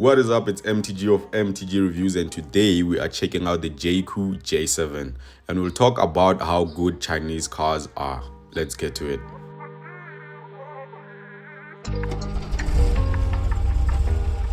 What is up? It's MTG of MTG Reviews, and today we are checking out the Jaecoo J7, and we'll talk about how good Chinese cars are. Let's get to it.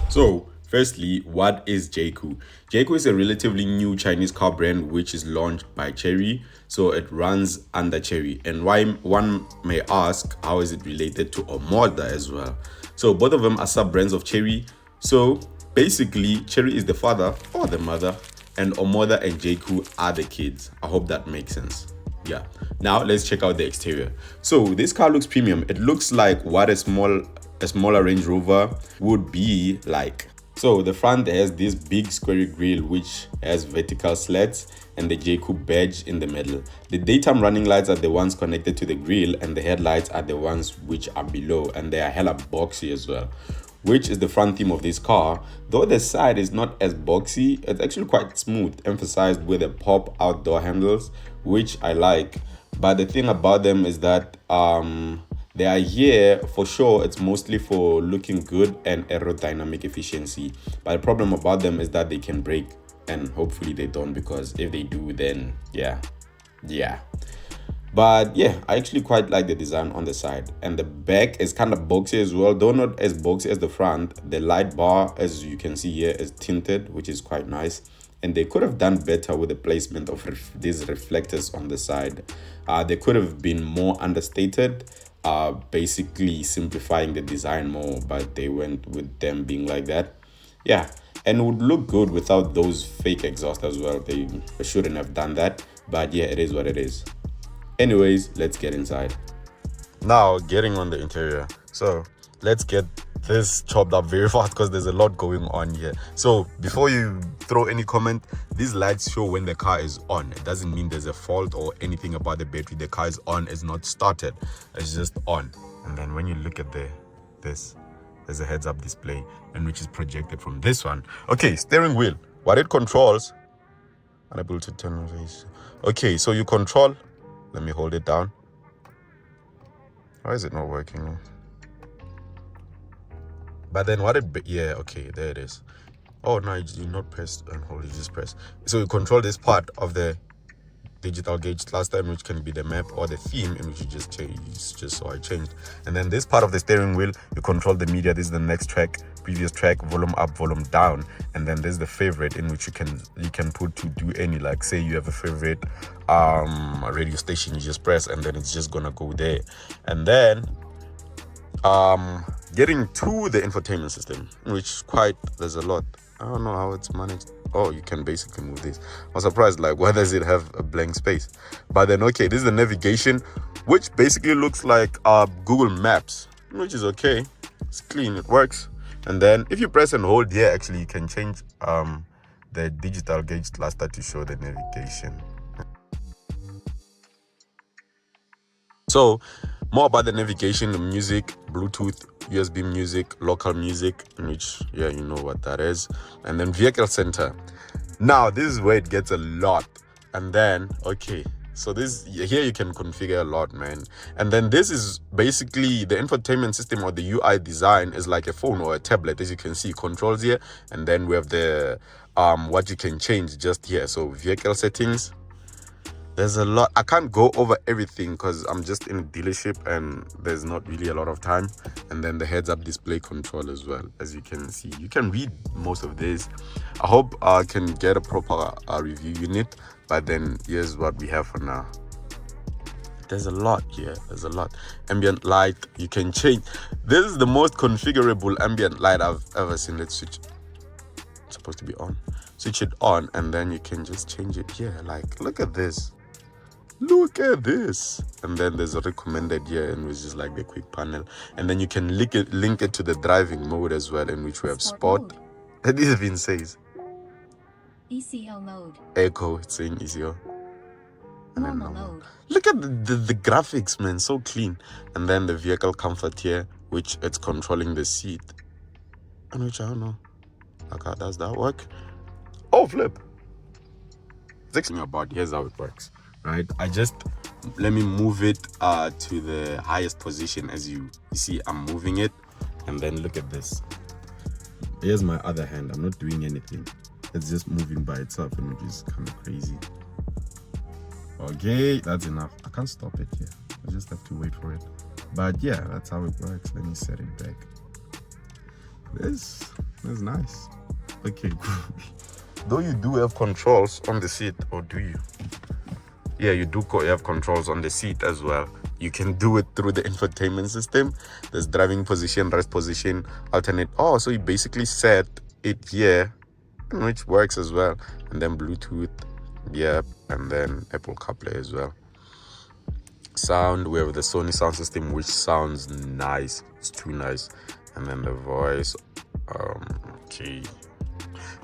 So, firstly, what is Jaecoo? Jaecoo is a relatively new Chinese car brand which is launched by Chery, so it runs under Chery. And why one may ask, how is it related to Omoda as well? So, both of them are sub brands of Chery. So, basically, Chery is the father or the mother, and Omoda and Jaecoo are the kids. I hope that makes sense. Yeah. Now let's check out the exterior. So this car looks premium. It looks like what a smaller Range Rover would be like. So the front has this big square grille which has vertical slats and the Jaecoo badge in the middle. The daytime running lights are the ones connected to the grille, and the headlights are the ones which are below, and they are hella boxy as well, which is the front theme of this car. Though the side is not as boxy, it's actually quite smooth, emphasized with the pop outdoor handles, which I like. But the thing about them is that they are here for sure. It's mostly for looking good and aerodynamic efficiency. But the problem about them is that they can break, and hopefully they don't, because if they do, then yeah. But yeah, I actually quite like the design on the side, and the back is kind of boxy as well, though not as boxy as the front. The light bar, as you can see here, is tinted, which is quite nice, and they could have done better with the placement of these reflectors on the side. They could have been more understated, basically simplifying the design more, but they went with them being like that. Yeah, and it would look good without those fake exhausts as well. They shouldn't have done that, but yeah, it is what it is. Anyways, let's get inside. Now, getting on the interior. So, let's get this chopped up very fast because there's a lot going on here. So, before you throw any comment, these lights show when the car is on. It doesn't mean there's a fault or anything about the battery. The car is on, it's not started. It's just on. And then when you look at this, there's a heads-up display, and which is projected from this one. Okay, steering wheel. What it controls, unable to turn on face. Okay, so you control. Let me hold it down. Why is it not working? But then what yeah, okay, there it is. Oh no, you do not press and hold, you just press. So you control this part of the digital gauge last time, which can be the map or the theme, in which you just change. Just so I changed. And then this part of the steering wheel, you control the media. This is the next track, previous track, volume up, volume down. And then there's the favorite, in which you can put to do any, like say you have a favorite radio station, you just press and then it's just gonna go there. And then getting to the infotainment system, which there's a lot. I don't know how it's managed. Oh, you can basically move this. I'm surprised, like, why does it have a blank space? But then, okay, this is the navigation, which basically looks like Google Maps, which is okay. It's clean, it works. And then if you press and hold here, actually, you can change the digital gauge cluster to show the navigation. So, more about the navigation, the music, Bluetooth, USB music, local music, which, yeah, you know what that is. And then vehicle center. Now, this is where it gets a lot. And then, okay, so here you can configure a lot, man. And then this is basically the infotainment system, or the UI design is like a phone or a tablet. As you can see, controls here. And then we have the, what you can change just here. So vehicle settings. There's a lot. I can't go over everything because I'm just in a dealership and there's not really a lot of time. And then the heads-up display control as well. As you can see, you can read most of this. I hope I can get a proper review unit, but then here's what we have for now. There's a lot here. There's a lot. Ambient light, you can change. This is the most configurable ambient light I've ever seen. Let's switch. It's supposed to be on. Switch it on, and then you can just change it here. Like, look at this. Look at this. And then there's a recommended here, in which is like the quick panel. And then you can link it to the driving mode as well, in which we have sport. It even says ECO mode. Echo, it's saying ECO. Normal mode. Look at the graphics, man, so clean. And then the vehicle comfort here, which it's controlling the seat. And which I don't know. Like, how does that work? Oh, flip. Thinking about, here's how it works. Right, let me move it to the highest position. As you see, I'm moving it, and then look at this. Here's my other hand. I'm not doing anything. It's just moving by itself, and which is kind of crazy. Okay, that's enough. I can't stop it here. I just have to wait for it. But yeah, that's how it works. Let me set it back. This is nice. Okay, though you do have controls on the seat, or do you? Yeah, you do have controls on the seat as well. You can do it through the infotainment system. There's driving position, rest position, alternate. Oh, so you basically set it here, which works as well. And then Bluetooth, yeah, and then Apple CarPlay as well. Sound, we have the Sony sound system, which sounds nice. It's too nice. And then the voice. Okay.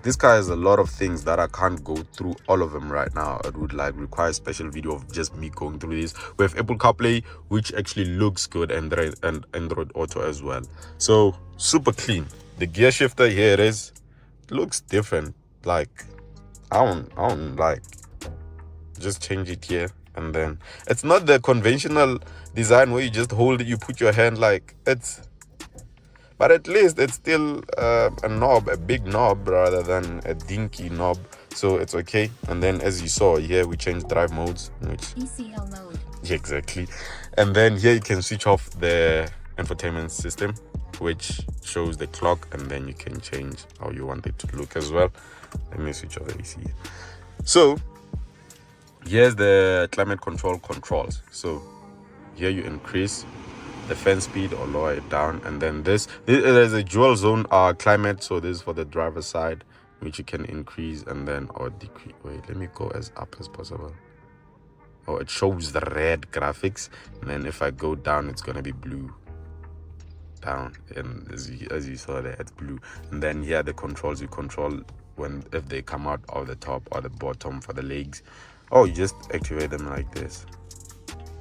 This car has a lot of things that I can't go through all of them right now. It would require a special video of just me going through this. We have Apple CarPlay, which actually looks good, and Android Auto as well. So super clean. The gear shifter, here it is. It looks different. Like I don't like. Just change it here, and then it's not the conventional design where you just hold it, you put your hand like it's. But at least it's still a knob, a big knob rather than a dinky knob. So it's okay. And then as you saw here, we changed drive modes. Which ECL mode. Yeah, exactly. And then here you can switch off the infotainment system, which shows the clock. And then you can change how you want it to look as well. Let me switch off the AC. So here's the climate control controls. So here you increase the fan speed or lower it down, and then there's a dual zone climate. So this is for the driver's side, which you can increase and then or decrease. Wait, let me go as up as possible. Oh, it shows the red graphics, and then if I go down, it's gonna be blue down, and as you saw there, it's blue. And then here the controls, you control if they come out of the top or the bottom for the legs. Oh, you just activate them like this.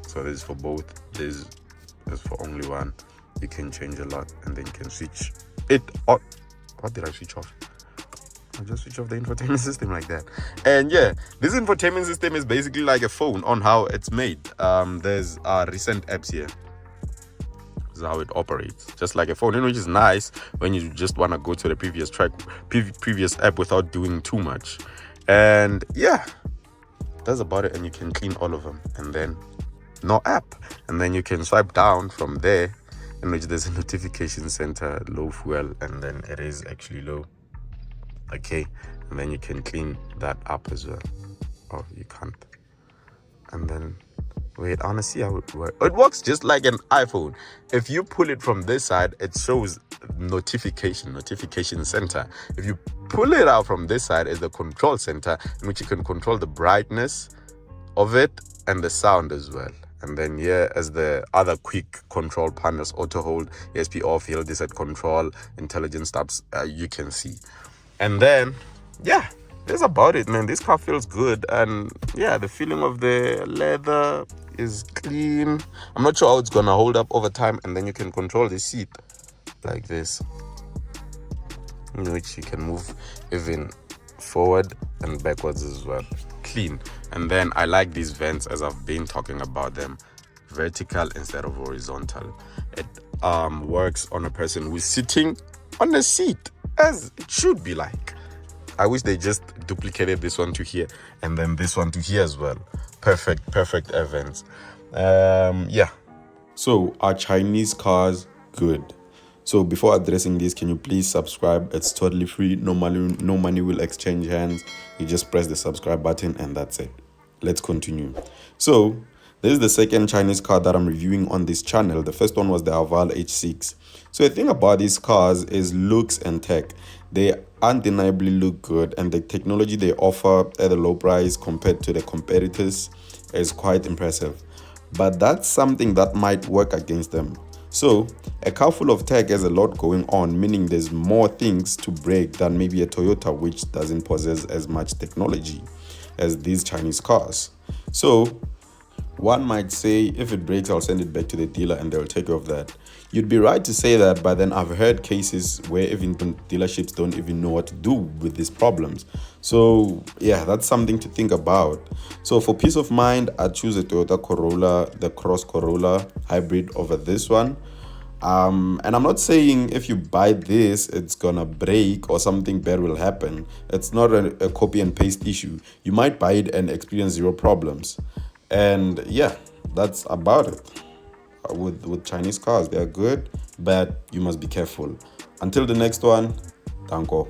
So this is for both. This is for only one. You can change a lot, and then you can switch it on. What did I switch off? I just switch off the infotainment system like that. And yeah, this infotainment system is basically like a phone on how it's made. There's recent apps here. This is how it operates, just like a phone, which is nice when you just want to go to the previous app without doing too much. And yeah, that's about it. And you can clean all of them, and then no app, and then you can swipe down from there, in which there's a notification center, low fuel, and then it is actually low. Okay, and then you can clean that up as well. Oh, you can't. And then wait, I wanna see how it works. It works just like an iPhone. If you pull it from this side, it shows notification center. If you pull it out from this side, is the control center, in which you can control the brightness of it and the sound as well. And then here as the other quick control panels, auto hold, ESP off, hill descent control, intelligent stops, you can see. And then yeah, that's about it, man. This car feels good, and yeah, the feeling of the leather is clean. I'm not sure how it's gonna hold up over time. And then you can control the seat like this, in which you can move even forward and backwards as well. Clean. And then I like these vents, as I've been talking about them, vertical instead of horizontal. It works on a person who's sitting on the seat, as it should be like. I wish they just duplicated this one to here and then this one to here as well. Perfect events. Yeah. So are Chinese cars good? So before addressing this, can you please subscribe? It's totally free. No money will exchange hands. You just press the subscribe button and that's it. Let's continue. So this is the second Chinese car that I'm reviewing on this channel. The first one was the Haval H6. So the thing about these cars is looks and tech. They undeniably look good, and the technology they offer at a low price compared to the competitors is quite impressive. But that's something that might work against them. So a car full of tech has a lot going on, meaning there's more things to break than maybe a Toyota, which doesn't possess as much technology as these Chinese cars. So one might say, if it breaks, I'll send it back to the dealer and they'll take care of that. You'd be right to say that, but then I've heard cases where even dealerships don't even know what to do with these problems. So yeah, that's something to think about. So for peace of mind, I choose a Toyota Corolla, the Cross Corolla hybrid over this one. And I'm not saying if you buy this, it's gonna break or something bad will happen. It's not a copy and paste issue. You might buy it and experience zero problems. And yeah, that's about it. With Chinese cars, they're good, but you must be careful. Until the next one, danko.